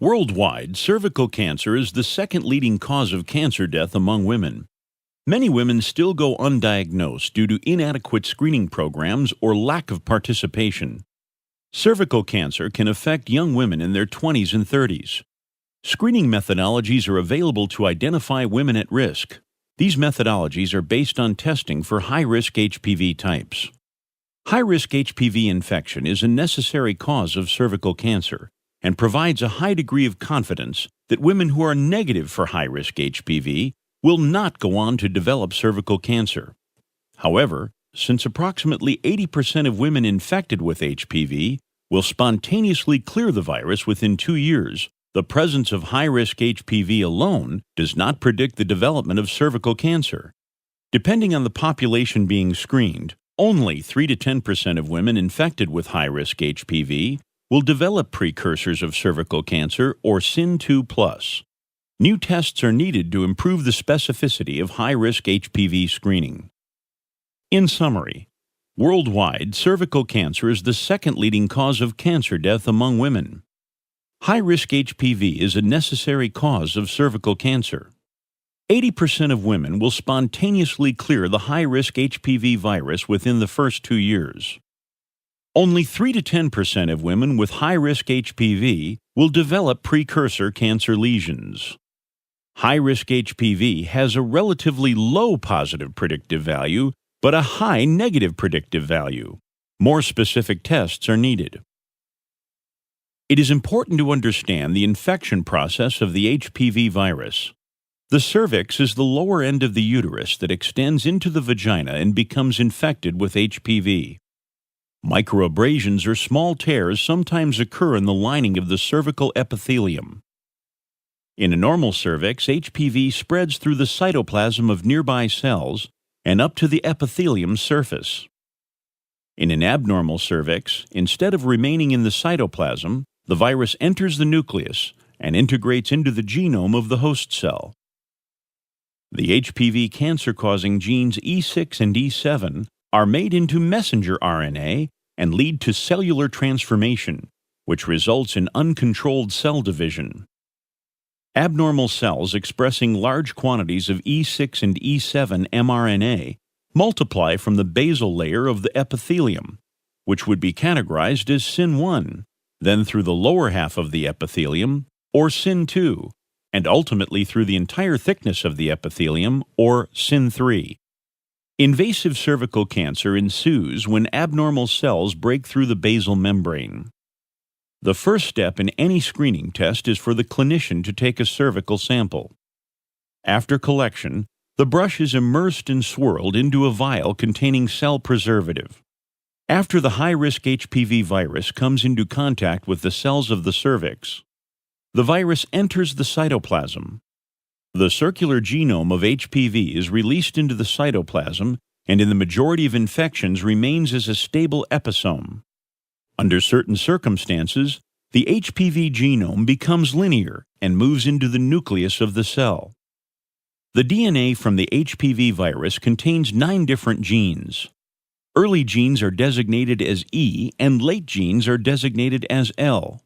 Worldwide, cervical cancer is the second leading cause of cancer death among women. Many women still go undiagnosed due to inadequate screening programs or lack of participation. Cervical cancer can affect young women in their 20s and 30s. Screening methodologies are available to identify women at risk. These methodologies are based on testing for high-risk HPV types. High-risk HPV infection is a necessary cause of cervical cancer and provides a high degree of confidence that women who are negative for high-risk HPV will not go on to develop cervical cancer. However, since approximately 80% of women infected with HPV will spontaneously clear the virus within 2 years, the presence of high-risk HPV alone does not predict the development of cervical cancer. Depending on the population being screened, only 3 to 10% of women infected with high-risk HPV will develop precursors of cervical cancer or SIN2+. New tests are needed to improve the specificity of high-risk HPV screening. In summary, worldwide, cervical cancer is the second leading cause of cancer death among women. High-risk HPV is a necessary cause of cervical cancer. 80% of women will spontaneously clear the high-risk HPV virus within the first 2 years. Only 3 to 10% of women with high-risk HPV will develop precursor cancer lesions. High-risk HPV has a relatively low positive predictive value, but a high negative predictive value. More specific tests are needed. It is important to understand the infection process of the HPV virus. The cervix is the lower end of the uterus that extends into the vagina and becomes infected with HPV. Microabrasions or small tears sometimes occur in the lining of the cervical epithelium. In a normal cervix, HPV spreads through the cytoplasm of nearby cells and up to the epithelium surface. In an abnormal cervix, instead of remaining in the cytoplasm, the virus enters the nucleus and integrates into the genome of the host cell. The HPV cancer-causing genes E6 and E7 are made into messenger RNA and lead to cellular transformation, which results in uncontrolled cell division. Abnormal cells expressing large quantities of E6 and E7 mRNA multiply from the basal layer of the epithelium, which would be categorized as SIN1, then through the lower half of the epithelium, or SIN2, and ultimately through the entire thickness of the epithelium, or SIN3. Invasive cervical cancer ensues when abnormal cells break through the basal membrane. The first step in any screening test is for the clinician to take a cervical sample. After collection, the brush is immersed and swirled into a vial containing cell preservative. After the high-risk HPV virus comes into contact with the cells of the cervix, the virus enters the cytoplasm. The circular genome of HPV is released into the cytoplasm and in the majority of infections remains as a stable episome. Under certain circumstances, the HPV genome becomes linear and moves into the nucleus of the cell. The DNA from the HPV virus contains 9 different genes. Early genes are designated as E and late genes are designated as L.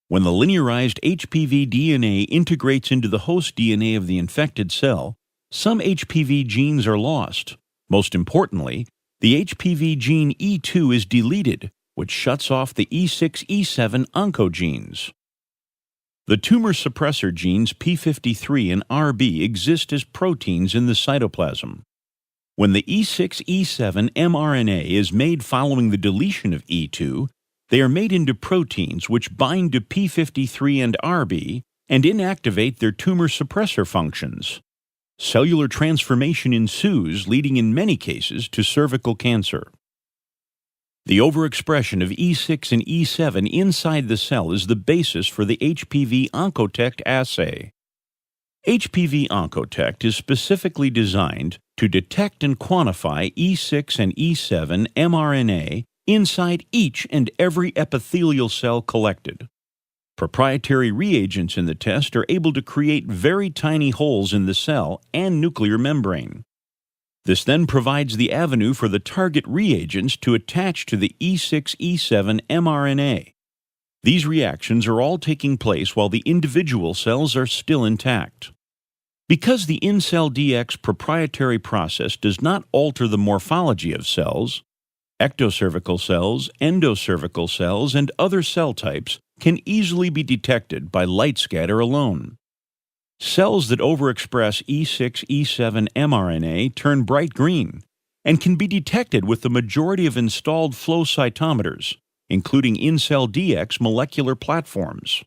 When the linearized HPV DNA integrates into the host DNA of the infected cell, some HPV genes are lost. Most importantly, the HPV gene E2 is deleted, which shuts off the E6-E7 oncogenes. The tumor suppressor genes P53 and RB exist as proteins in the cytoplasm. When the E6-E7 mRNA is made following the deletion of E2, they are made into proteins which bind to P53 and RB and inactivate their tumor suppressor functions. Cellular transformation ensues, leading in many cases to cervical cancer. The overexpression of E6 and E7 inside the cell is the basis for the HPV Oncotect assay. HPV Oncotect is specifically designed to detect and quantify E6 and E7 mRNA inside each and every epithelial cell collected. Proprietary reagents in the test are able to create very tiny holes in the cell and nuclear membrane. This then provides the avenue for the target reagents to attach to the E6-E7 mRNA. These reactions are all taking place while the individual cells are still intact. Because the IncellDX proprietary process does not alter the morphology of cells, ectocervical cells, endocervical cells, and other cell types can easily be detected by light scatter alone. Cells that overexpress E6, E7 mRNA turn bright green and can be detected with the majority of installed flow cytometers, including IncellDX molecular platforms.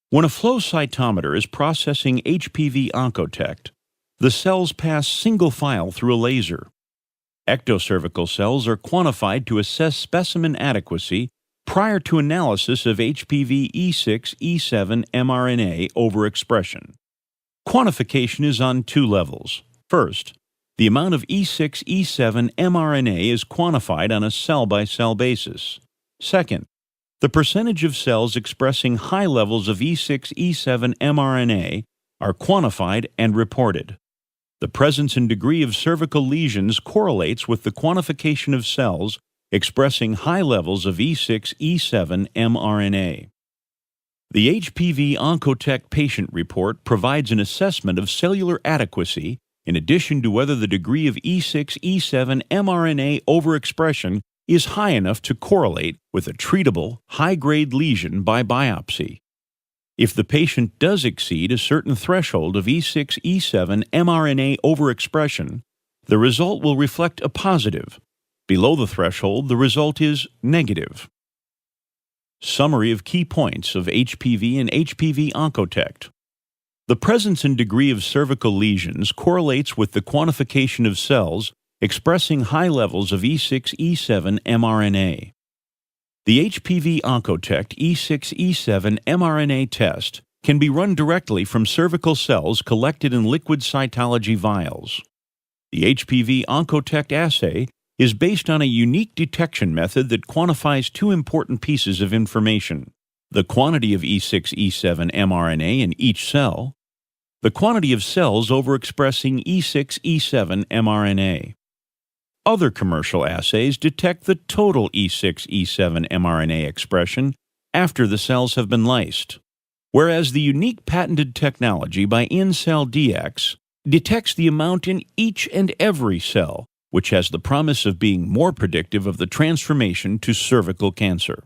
When a flow cytometer is processing HPV Oncotect, the cells pass single file through a laser. Ectocervical cells are quantified to assess specimen adequacy prior to analysis of HPV E6, E7 mRNA overexpression. Quantification is on two levels. First, the amount of E6, E7 mRNA is quantified on a cell-by-cell basis. Second, the percentage of cells expressing high levels of E6, E7 mRNA are quantified and reported. The presence and degree of cervical lesions correlates with the quantification of cells expressing high levels of E6, E7 mRNA. The HPV Oncotect patient report provides an assessment of cellular adequacy in addition to whether the degree of E6, E7 mRNA overexpression is high enough to correlate with a treatable, high-grade lesion by biopsy. If the patient does exceed a certain threshold of E6, E7 mRNA overexpression, the result will reflect a positive. Below the threshold, the result is negative. Summary of key points of HPV and HPV Oncotect. The presence and degree of cervical lesions correlates with the quantification of cells expressing high levels of E6, E7 mRNA. The HPV Oncotect E6, E7 mRNA test can be run directly from cervical cells collected in liquid cytology vials. The HPV Oncotect assay is based on a unique detection method that quantifies two important pieces of information: the quantity of E6, E7 mRNA in each cell, the quantity of cells overexpressing E6, E7 mRNA. Other commercial assays detect the total E6, E7 mRNA expression after the cells have been lysed, whereas the unique patented technology by IncellDX detects the amount in each and every cell, which has the promise of being more predictive of the transformation to cervical cancer.